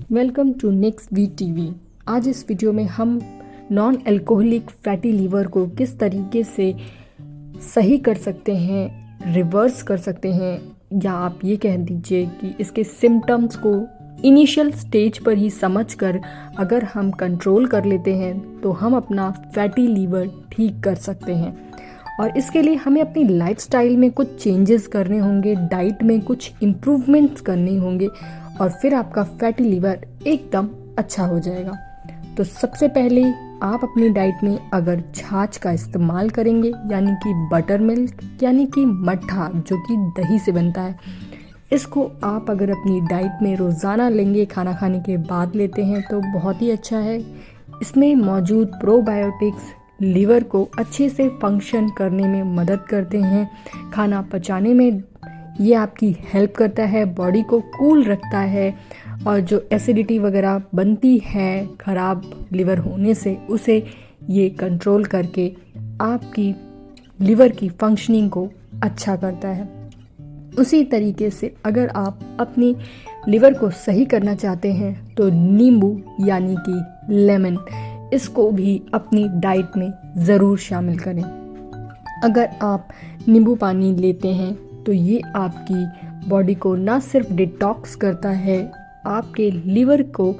Welcome to next V TV. आज इस video में हम नॉन अल्कोहलिक फैटी लीवर को किस तरीके से सही कर सकते हैं, रिवर्स कर सकते हैं, या आप ये कह दीजिए कि इसके सिम्टम्स को इनिशियल स्टेज पर ही समझकर अगर हम कंट्रोल कर लेते हैं तो हम अपना फैटी लीवर ठीक कर सकते हैं। और इसके लिए हमें अपनी लाइफस्टाइल में कुछ चेंजेस करने होंगे, डाइट में कुछ इम्प्रूवमेंट्स करने होंगे और फिर आपका फैटी लीवर एकदम अच्छा हो जाएगा। तो सबसे पहले आप अपनी डाइट में अगर छाछ का इस्तेमाल करेंगे, यानी कि बटर मिल्क, यानी कि मट्ठा जो कि दही से बनता है, इसको आप अगर अपनी डाइट में रोज़ाना लेंगे, खाना खाने के बाद लेते हैं तो बहुत ही अच्छा है। इसमें मौजूद प्रोबायोटिक्स लीवर को अच्छे से फंक्शन करने में मदद करते हैं, खाना पचाने में ये आपकी हेल्प करता है, बॉडी को कूल रखता है और जो एसिडिटी वगैरह बनती है ख़राब लिवर होने से, उसे ये कंट्रोल करके आपकी लिवर की फंक्शनिंग को अच्छा करता है। उसी तरीके से अगर आप अपनी लिवर को सही करना चाहते हैं तो नींबू यानी कि लेमन, इसको भी अपनी डाइट में ज़रूर शामिल करें। अगर आप नींबू पानी लेते हैं तो ये आपकी बॉडी को ना सिर्फ डिटॉक्स करता है, आपके लिवर को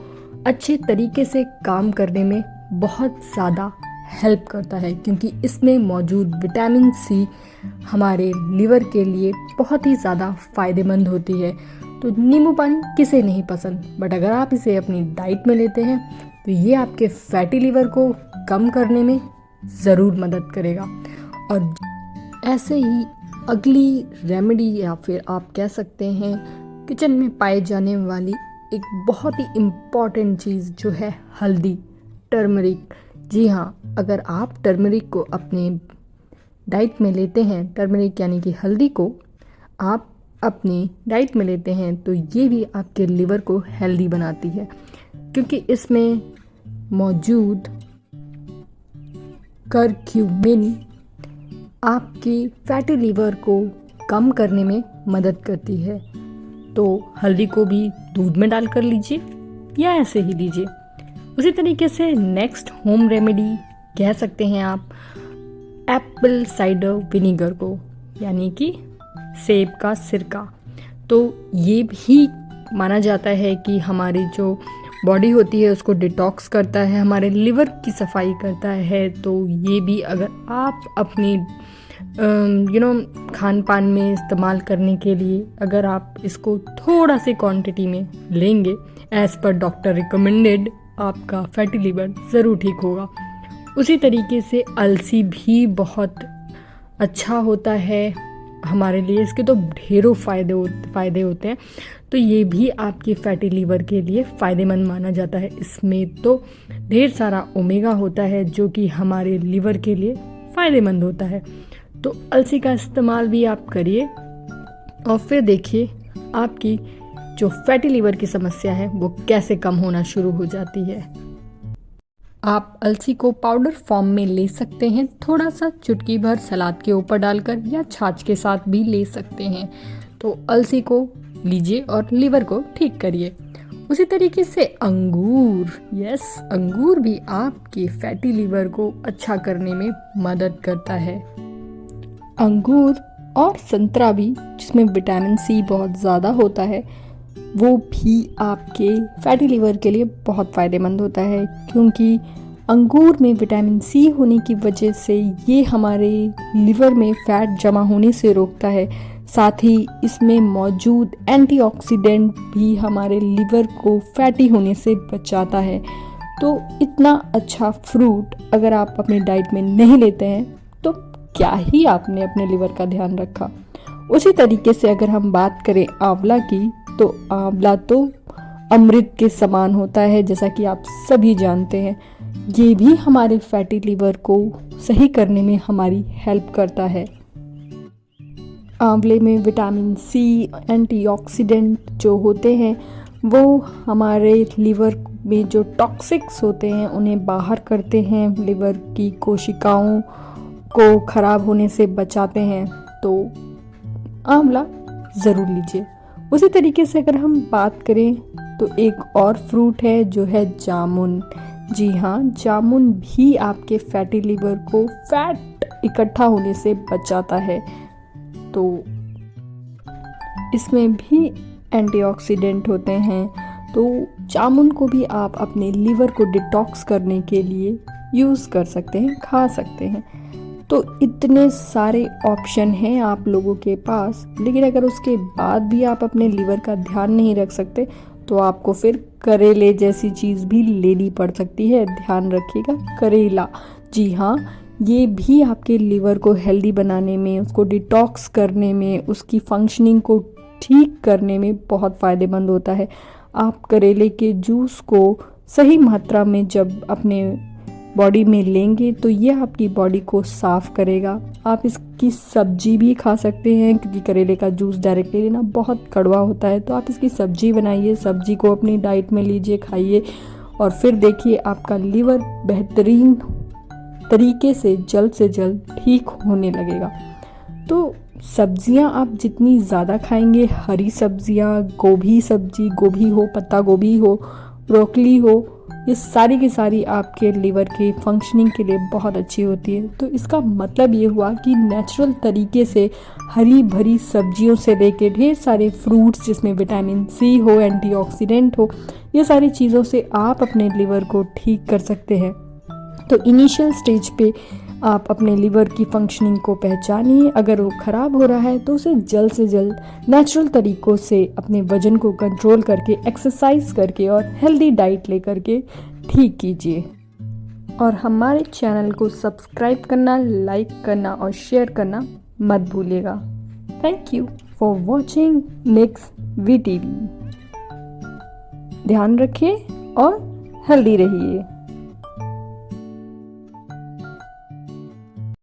अच्छे तरीके से काम करने में बहुत ज़्यादा हेल्प करता है, क्योंकि इसमें मौजूद विटामिन सी हमारे लिवर के लिए बहुत ही ज़्यादा फ़ायदेमंद होती है। तो नींबू पानी किसे नहीं पसंद, बट अगर आप इसे अपनी डाइट में लेते हैं तो ये आपके फैटी लिवर को कम करने में ज़रूर मदद करेगा। और ऐसे ही अगली रेमेडी, या फिर आप कह सकते हैं किचन में पाए जाने वाली एक बहुत ही इम्पॉर्टेंट चीज़ जो है हल्दी, टर्मरिक। जी हाँ, अगर आप टर्मरिक को अपने डाइट में लेते हैं, टर्मरिक यानी कि हल्दी को आप अपनी डाइट में लेते हैं तो ये भी आपके लिवर को हेल्दी बनाती है, क्योंकि इसमें मौजूद करक्यूमिन आपकी फैटी लिवर को कम करने में मदद करती है। तो हल्दी को भी दूध में डालकर लीजिए या ऐसे ही लीजिए। उसी तरीके से नेक्स्ट होम रेमेडी कह सकते हैं आप एप्पल साइडर विनीगर को, यानी कि सेब का सिरका। तो ये भी माना जाता है कि हमारी जो बॉडी होती है उसको डिटॉक्स करता है, हमारे लिवर की सफाई करता है। तो ये भी अगर आप अपनी खान पान में इस्तेमाल करने के लिए अगर आप इसको थोड़ा सी क्वांटिटी में लेंगे एज़ पर डॉक्टर रिकमेंडेड, आपका फैटी लिवर ज़रूर ठीक होगा। उसी तरीके से अलसी भी बहुत अच्छा होता है हमारे लिए, इसके तो ढेरों फ़ायदे होते हैं। तो ये भी आपके फैटी लिवर के लिए फ़ायदेमंद माना जाता है। इसमें तो ढेर सारा ओमेगा होता है जो कि हमारे लिवर के लिए फ़ायदेमंद होता है। तो अलसी का इस्तेमाल भी आप करिए और फिर देखिए आपकी जो फैटी लिवर की समस्या है वो कैसे कम होना शुरू हो जाती है। आप अलसी को पाउडर फॉर्म में ले सकते हैं, थोड़ा सा चुटकी भर सलाद के ऊपर डालकर, या छाछ के साथ भी ले सकते हैं। तो अलसी को लीजिए और लिवर को ठीक करिए। उसी तरीके से अंगूर, यस, अंगूर भी आपके फैटी लिवर को अच्छा करने में मदद करता है। अंगूर और संतरा भी, जिसमें विटामिन सी बहुत ज़्यादा होता है, वो भी आपके फैटी लिवर के लिए बहुत फ़ायदेमंद होता है, क्योंकि अंगूर में विटामिन सी होने की वजह से ये हमारे लिवर में फ़ैट जमा होने से रोकता है। साथ ही इसमें मौजूद एंटीऑक्सीडेंट भी हमारे लिवर को फैटी होने से बचाता है। तो इतना अच्छा फ्रूट अगर आप अपनी डाइट में नहीं लेते हैं तो क्या ही आपने अपने लिवर का ध्यान रखा। उसी तरीके से अगर हम बात करें आंवला की, तो आंवला तो अमृत के समान होता है, जैसा कि आप सभी जानते हैं। ये भी हमारे फैटी लिवर को सही करने में हमारी हेल्प करता है। आंवले में विटामिन सी, एंटीऑक्सीडेंट जो होते हैं वो हमारे लिवर में जो टॉक्सिक्स होते हैं उन्हें बाहर करते हैं, लिवर की कोशिकाओं को खराब होने से बचाते हैं। तो आंवला ज़रूर लीजिए। उसी तरीके से अगर हम बात करें तो एक और फ्रूट है जो है जामुन। जी हाँ, जामुन भी आपके फैटी लिवर को फैट इकट्ठा होने से बचाता है। तो इसमें भी एंटीऑक्सीडेंट होते हैं, तो जामुन को भी आप अपने लिवर को डिटॉक्स करने के लिए यूज़ कर सकते हैं, खा सकते हैं। तो इतने सारे ऑप्शन हैं आप लोगों के पास, लेकिन अगर उसके बाद भी आप अपने लिवर का ध्यान नहीं रख सकते तो आपको फिर करेले जैसी चीज़ भी लेनी पड़ सकती है। ध्यान रखिएगा, करेला, जी हाँ, ये भी आपके लिवर को हेल्दी बनाने में, उसको डिटॉक्स करने में, उसकी फंक्शनिंग को ठीक करने में बहुत फ़ायदेमंद होता है। आप करेले के जूस को सही मात्रा में जब अपने बॉडी में लेंगे तो ये आपकी बॉडी को साफ़ करेगा। आप इसकी सब्जी भी खा सकते हैं, क्योंकि करेले का जूस डायरेक्टली लेना बहुत कड़वा होता है। तो आप इसकी सब्जी बनाइए, सब्जी को अपनी डाइट में लीजिए, खाइए, और फिर देखिए आपका लिवर बेहतरीन तरीके से जल्द ठीक होने लगेगा। तो सब्जियां आप जितनी ज़्यादा खाएंगे, हरी सब्जियां, गोभी सब्जी, गोभी हो, पत्ता गोभी हो, ब्रोकली हो, ये सारी की सारी आपके लिवर के फंक्शनिंग के लिए बहुत अच्छी होती है। तो इसका मतलब ये हुआ कि नेचुरल तरीके से हरी भरी सब्जियों से लेके ढेर सारे फ्रूट्स जिसमें विटामिन सी हो, एंटीऑक्सीडेंट हो, ये सारी चीज़ों से आप अपने लिवर को ठीक कर सकते हैं। तो इनिशियल स्टेज पे आप अपने लिवर की फंक्शनिंग को पहचानिए। अगर वो ख़राब हो रहा है तो उसे जल्द से जल्द नेचुरल तरीक़ों से अपने वज़न को कंट्रोल करके, एक्सरसाइज करके और हेल्दी डाइट लेकर के ठीक कीजिए। और हमारे चैनल को सब्सक्राइब करना, लाइक करना और शेयर करना मत भूलिएगा। Thank you for watching next VTV। ध्यान रखिए और हेल्दी रहिए।